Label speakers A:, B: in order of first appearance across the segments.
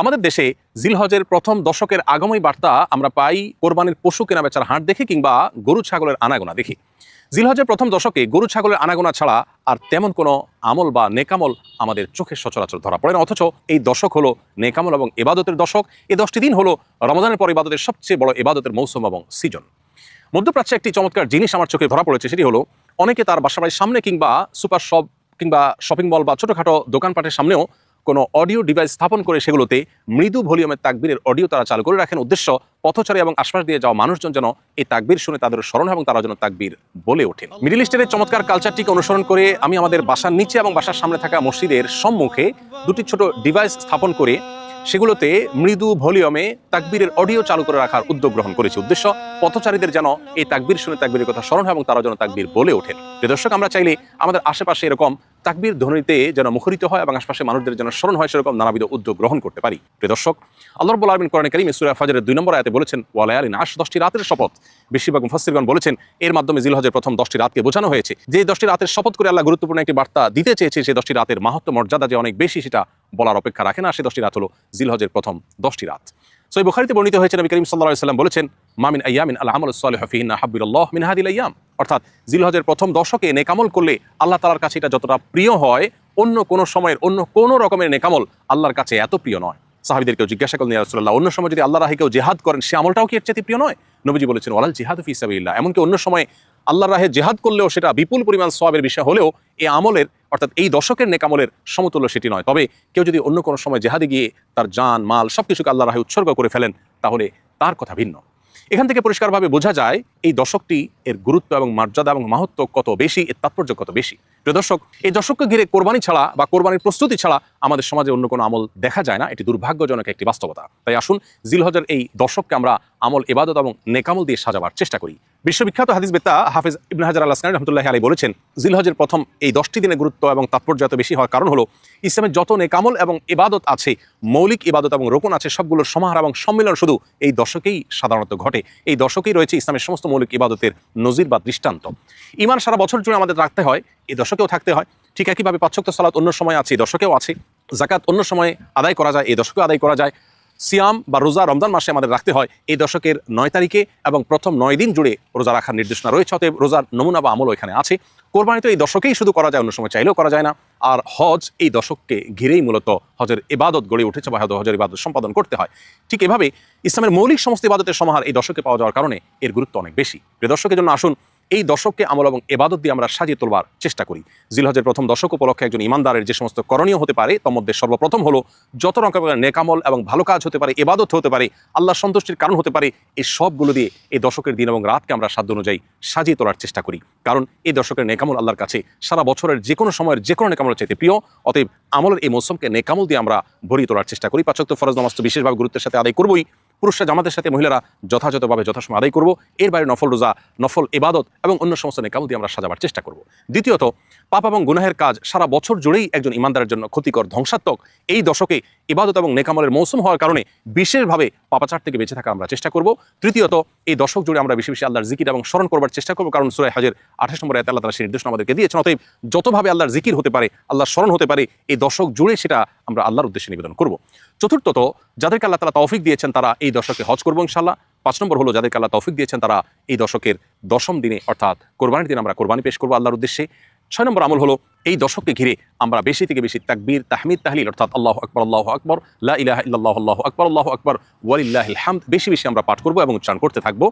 A: আমাদের দেশে জিলহজের প্রথম দশকের আগমনী বার্তা আমরা পাই কোরবানির পশু কেনাবেচার হাট দেখে কিংবা গরু ছাগলের আনাগোনা দেখি। জিলহজের প্রথম দশকে গরু ছাগলের আনাগোনা ছাড়া আর তেমন কোনো আমল বা নেকামল আমাদের চোখে সচরাচর ধরা পড়ে না। অথচ এই দশক হলো নেকামল এবং ইবাদতের দশক। এই 10টি দিন হলো রমজানের পর ইবাদতের সবচেয়ে বড় ইবাদতের মৌসুম এবং সিজন। মধ্যপ্রাচ্যে একটি চমৎকার জিনিস আমার চোখে ধরা পড়েছে, সেটি হলো অনেকে তার বাসাবাড়ির সামনে কিংবা সুপার শপ কিংবা শপিং মল বা ছোটোখাটো দোকানপাটের সামনেও কোনো অডিও ডিভাইস স্থাপন করে সেগুলোতে মৃদু ভলিউমের তাকবীরের অডিও তারা চালু করে রাখেন। উদ্দেশ্য পথচারী এবং আশপাশ দিয়ে যাওয়া মানুষজন যেন এই তাকবীর শুনে তাদের স্মরণ এবং তারা যেন তাকবীর বলে ওঠেন। মিডল ইস্টের চমৎকার কালচারটিকে অনুসরণ করে আমি আমাদের বাসার নিচে এবং বাসার সামনে থাকা মসজিদের সম্মুখে দুটি ছোট ডিভাইস স্থাপন করে সেগুলোতে মৃদু ভলিউমে তাকবীরের অডিও চালু করে রাখার উদ্যোগ গ্রহণ করেছি। উদ্দেশ্য পথচারীদের যেন এই তাকবীর শুনে তাকবীরের কথা স্মরণ হয় এবং তারা যেন তাকবীর বলে ওঠেন। প্রিয় দর্শক, আমরা চাইলে আমাদের আশেপাশে এরকম তাকবীর ধ্বনিতে যেন মুখরিত হয় এবং আশপাশে মানুষদের যেন স্মরণ হয় সেরকম নানাবিধ উদ্যোগ গ্রহণ করতে পারি। প্রিয় দর্শক, আল্লাহ রাব্বুল আলামিন কোরআনে কারীমে সূরা ফাজরের 2 নম্বর আয়াতে বলেছেন ওয়ালায়ালিন আশ, 10টি রাতের শপথ। বেশিরভাগ মুফাসসিরগণ বলেছেন এর মাধ্যমে জিলহজের প্রথম 10টি রাতকে বোঝানো হয়েছে। যে 10টি রাতের শপথ করে আল্লাহ গুরুত্বপূর্ণ একটি বার্তা দিতে চেয়েছে, সেই 10টি রাতের মাহাত্ম্য মর্যাদা যে অনেক বেশি সেটা বলার অপেক্ষা রাখে না। সেই 10টি রাত হলো জিলহজের প্রথম 10টি রাত। সহিহ বুখারীতে বর্ণিত হয়েছে নবী করিম সাল্লাল্লাহু আলাইহি ওয়াসাল্লাম বলেছেন মামিন আইয়ামিন আল আমালুস সালিহু ফিহিন্না হাব্বিলাল্লাহ মিন হাদিল আইয়াম। অর্থাৎ জিলহজের প্রথম দশকে নেকামল করলে আল্লাহ তাআলার কাছে এটা যতটা প্রিয় হয়, অন্য কোনো সময়ের অন্য কোনো রকমের নেকামল আল্লাহর কাছে এত প্রিয় নয়। সাহাবীদেরকেও জিজ্ঞাসা করলেন ইয়া রাসূলুল্লাহ, অন্য সময় যদি আল্লাহর রাহে কেউ জিহাদ করেন সে আমলটাও কি এর চেয়ে প্রিয় নয়? নবীজি বলেছেন ওয়ালাল জিহাদু ফি সাবিলিল্লাহ। এমনকি অন্য সময় আল্লাহর রাহে জিহাদ করলেও সেটা বিপুল পরিমাণ সওয়াবের বিষয় হলেও এই আমলের অর্থাৎ এই দশকের নেকামলের সমতুল্য সেটি নয়। তবে কেউ যদি অন্য কোনো সময় জিহাদে গিয়ে তার জান মাল সবকিছুকে আল্লাহর রাহে উৎসর্গ করে ফেলেন তাহলে তার কথা ভিন্ন। এখান থেকে পরিষ্কারভাবে বোঝা যায় এই দশকটি এর গুরুত্ব এবং মর্যাদা এবং মাহাত্ম্য কত বেশি, এর তাৎপর্য কত বেশি। প্রিয় দর্শক, এই দশককে ঘিরে কোরবানি ছাড়া বা কোরবানির প্রস্তুতি ছাড়া আমাদের সমাজে অন্য কোনো আমল দেখা যায় না। এটি দুর্ভাগ্যজনক একটি বাস্তবতা। তাই আসুন জিলহজের এই দশককে আমরা আমল, ইবাদত এবং নেকামল দিয়ে সাজাবার চেষ্টা করি। বিশ্ববিখ্যাত হাদিসবেত্তা হাফেজ ইবনে হাজার আল আসকালানী রাহমাতুল্লাহি আলাইহি বলেছেন জিলহজের প্রথম এই 10টি দিনের গুরুত্ব এবং তাৎপর্য এত বেশি হওয়ার কারণ হলো ইসলামের যত নেকামল এবং ইবাদত আছে, মৌলিক ইবাদত এবং রোকন আছে, সবগুলোর সমাহার এবং সম্মিলন শুধু এই দশকেই সাধারণত ঘটে। এই দশকেই রয়েছে ইসলামের সমস্ত মৌলিক ইবাদতের নজির বা দৃষ্টান্ত। ঈমান সারা বছর জুড়ে আমাদের রাখতে হয়, এই দশকেও থাকতে হয়। ঠিক একইভাবে 5 ওয়াক্ত সালাত অন্য সময় আছে, এই দশকেও আছে। যাকাত অন্য সময়ে আদায় করা যায়, এই দশকেও আদায় করা যায়। সিয়াম বা রোজা রমজান মাসে আমাদের রাখতে হয়। এই দশকের 9 তারিখে এবং প্রথম 9 দিন জুড়ে রোজা রাখার নির্দেশনা রয়েছে। অতএব রোজার নমুনা বা আমলও এখানে আছে। কোরবানি তো এই দশকেই শুধু করা যায়, অন্য সময় চাইলেও করা যায় না। আর হজ এই দশককে ঘিরেই মূলত হজের ইবাদত গড়ে উঠেছে বা হজের ইবাদত সম্পাদন করতে হয়। ঠিক এভাবে ইসলামের মৌলিক সমস্ত ইবাদতের সমাহার এই দশকে পাওয়া যাওয়ার কারণে এর গুরুত্ব অনেক বেশি। প্রিয় দর্শকের জন্য আসুন এই দশককে আমল এবং ইবাদত দিয়ে আমরা সাজিয়ে তোলবার চেষ্টা করি। জিলহজের প্রথম দশক উপলক্ষে একজন ইমানদারের যে সমস্ত করণীয় হতে পারে তার মধ্যে সর্বপ্রথম হলো যত রকমের নেকামল এবং ভালো কাজ হতে পারে, ইবাদত হতে পারে, আল্লাহর সন্তুষ্টির কারণ হতে পারে, এই সবগুলো দিয়ে এই দশকের দিন এবং রাতকে আমরা সাধ্য অনুযায়ী সাজিয়ে তোলার চেষ্টা করি। কারণ এই দশকের নেকামল আল্লাহর কাছে সারা বছরের যে কোনো সময়ের যে কোনো নেকামলের চাইতে প্রিয়। অতএব আমলের এই মৌসুমকে নেকামল দিয়ে আমরা ভরিয়ে তোলার চেষ্টা করি। 5 ওয়াক্ত ফরজ নামাজ তো বিশেষভাবে গুরুত্বের সাথে আদায় করবই। পুরুষরা জামাতের সাথে মহিলারা যথাযথভাবে যথাসময় আদায় করব। এর বাইরে নফল রোজা, নফল ইবাদত এবং অন্য সমস্ত নেকামল দিয়ে আমরা সাজাবার চেষ্টা করব। দ্বিতীয়ত, পাপ এবং গুনাহের কাজ সারা বছর জুড়েই একজন ইমানদারের জন্য ক্ষতিকর, ধ্বংসাত্মক। এই দশকে ইবাদত এবং নেকামলের মৌসুম হওয়ার কারণে বিশেষভাবে পাপাচার থেকে বেঁচে থাকার আমরা চেষ্টা করব। তৃতীয়ত, এই দশক জুড়ে আমরা বেশি বেশি আল্লাহর জিকির এবং স্মরণ করবার চেষ্টা করব। কারণ সূরা হজের 28 নম্বর আয়াতে আল্লাহ তাআলা সেই নির্দেশনা আমাদেরকে দিয়েছেন। অতএব যতভাবে আল্লাহর জিকির হতে পারে, আল্লাহর স্মরণ হতে পারে, এই দশক জুড়ে সেটা আমরা আল্লাহর উদ্দেশ্যে নিবেদন করব। চতুর্থত, যাদেরকে আল্লাহ তাআলা তৌফিক দিয়েছেন তারা এই দশকে হজ করবো ইনশাআল্লাহ। 5 নম্বর হলো যাদেরকে আল্লাহ তৌফিক দিয়েছেন তারা এই দশকের 10ম দিনে অর্থাৎ কোরবানির দিন আমরা কোরবানি পেশ করবো আল্লাহর উদ্দেশ্যে। 6 নম্বর আমল হলো এই দশককে ঘিরে আমরা বেশি থেকে বেশি তাকবীর, তাহমিদ, তাহলিল অর্থাৎ আল্লাহু আকবার, লা ইলাহা ইল্লাল্লাহ, আল্লাহু আকবার ওয়ালিল্লাহিল হামদ বেশি বেশি আমরা পাঠ করব এবং উচ্চারণ করতে থাকবো।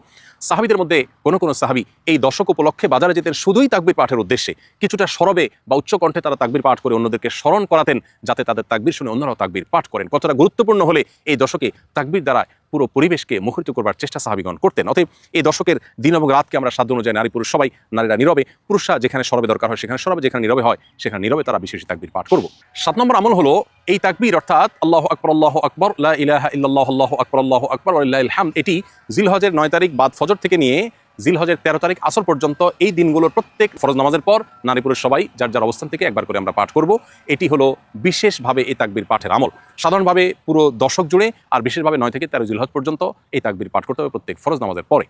A: সাহাবীদের মধ্যে কোনো সাহাবী এই দশক উপলক্ষে বাজারে যেতেন শুধুই তাকবীর পাঠের উদ্দেশ্যে। কিছুটা সরবে বা উচ্চ কণ্ঠে তারা তাকবীর পাঠ করে অন্যদেরকে স্মরণ করাতেন যাতে তাদের তাকবীর শুনে অন্যরাও তাকবীর পাঠ করেন। কতটা গুরুত্বপূর্ণ হলে এই দশকে তাকবীর দ্বারা পুরো পরিবেশকে মুখরিত করবার চেষ্টা সাহাবীগণ করতেন। অতএব এই দশকের দিন এবং রাতকে আমরা সাধ্য অনুযায়ী নারী পুরুষ সবাই, নারীরা নীরবে, পুরুষরা যেখানে সরবে দরকার হয় সেখানে সরবে, যেখানে নীরবে হয় সেখানে নীরবে তারা বিশেষ তাকবীর পাঠ করব। 7 নম্বর আমল হলো এই তাকবীর অর্থাৎ আল্লাহু আকবার, লা ইলাহা ইল্লাল্লাহ, আল্লাহু আকবার ওয়ালিল্লাহিল হামদ। এটি জিলহজের 9 তারিখ বাদ ফজর থেকে নিয়ে জিলহজের 13 তারিখ আসর পর্যন্ত এই দিনগুলোর প্রত্যেক ফরজ নামাজের পর নারী পুরুষ সবাই যার যার অবস্থান থেকে একবার করে আমরা পাঠ করব। এটি হলো বিশেষভাবে এই তাকবীর পাঠের আমল। সাধারণভাবে পুরো দশক জুড়ে আর বিশেষভাবে 9 থেকে 13 জিলহজ পর্যন্ত এই তাকবীর পাঠ করতে হবে প্রত্যেক ফরজ নামাজের পরে।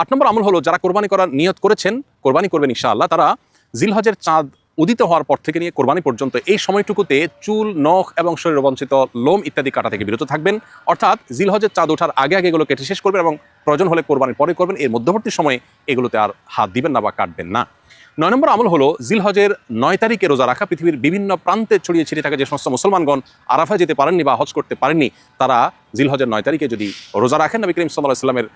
A: 8 নম্বর আমল হলো যারা কোরবানি করার নিয়ত করেছেন, কোরবানি করবেন ইনশাআল্লাহ, তারা জিলহজের চাঁদ উদিত হওয়ার পর থেকে নিয়ে কোরবানি পর্যন্ত এই সময়টুকুতে চুল, নখ এবং শরীর বঞ্চিত লোম ইত্যাদি কাটা থেকে বিরত থাকবেন। অর্থাৎ জিলহজের চাঁদ ওঠার আগে আগে এগুলো কেটে শেষ করবেন এবং প্রয়োজন হলে কোরবানির পরে করবেন। এর মধ্যবর্তী সময়ে এগুলোতে আর হাত দিবেন না বা কাটবেন না। 9 নম্বর আমল হলো জিলহজের 9 তারিখে রোজা রাখা। পৃথিবীর বিভিন্ন প্রান্তে ছড়িয়ে ছিটিয়ে থাকা যে সমস্ত মুসলমানগণ আরাফায় যেতে পারেননি বা হজ করতে পারেননি, তারা জিলহজের 9 তারিখে যদি রোজা রাখেন, নবী করিম সাল্লাল্লাহু আলাইহি ওয়াসাল্লামের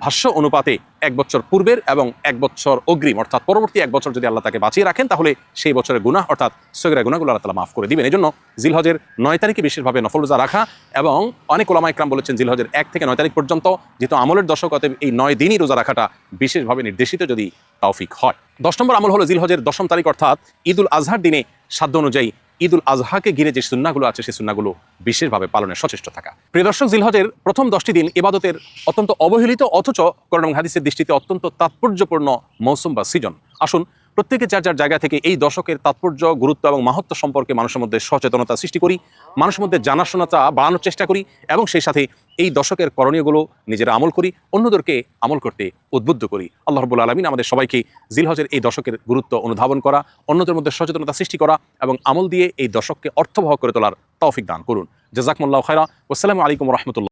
A: ভাষ্য অনুপাতে 1 বছর পূর্বের এবং 1 বছর অগ্রিম অর্থাৎ পরবর্তী 1 বছর যদি আল্লাহ তাকে বাঁচিয়ে রাখেন, তাহলে সেই বছরের গুনাহ অর্থাৎ সগীরা গুনাহগুলো আল্লাহ তাআলা মাফ করে দিবেন। এজন্য জিলহজের 9 তারিখে বিশেষভাবে নফল রোজা রাখা, এবং অনেক ওলামা ইকরাম বলেছেন জিলহজের 1 থেকে 9 তারিখ পর্যন্ত, যেহেতু আমলের দশক, অতএব এই 9 দিনই রোজা রাখাটা বিশেষভাবে নির্দেশিত যদি তৌফিক হয়। 10 নম্বর আমল হলো জিলহজের 10ম তারিখ অর্থাৎ ঈদুল আজহার দিনে সাধ্য অনুযায়ী ঈদুল আজহাকে ঘিরে যে সুন্নাহগুলো আছে সেই সুন্নাহগুলো বিশেষভাবে পালনের সচেষ্ট থাকা। প্রিয় দর্শক, জিলহজের প্রথম 10টি দিন ইবাদতের অত্যন্ত অবহেলিত অথচ কোরআন এবং হাদিসের দৃষ্টিতে অত্যন্ত তাৎপর্যপূর্ণ মৌসুম বা সিজন। আসুন প্রত্যেকে যার যার জায়গা থেকে এই দশকের তাৎপর্য, গুরুত্ব এবং মাহাত্ম্য সম্পর্কে মানুষের মধ্যে সচেতনতা সৃষ্টি করি, মানুষের মধ্যে জানাশোনাটা বাড়ানোর চেষ্টা করি, এবং সেই সাথে এই দশকের করণীয়গুলো নিজেরা আমল করি, অন্যদেরকে আমল করতে উদ্বুদ্ধ করি। আল্লাহ রাব্বুল আলামিন আমাদের সবাইকে জিলহজের এই দশকের গুরুত্ব অনুধাবন করা, অন্যদের মধ্যে সচেতনতা সৃষ্টি করা এবং আমল দিয়ে এই দশককে অর্থবহ করে তোলার তৌফিক দান করুন। জাযাকুমুল্লাহু খায়রা। আসসালামু আলাইকুম ওয়া রাহমাতুল্লাহ।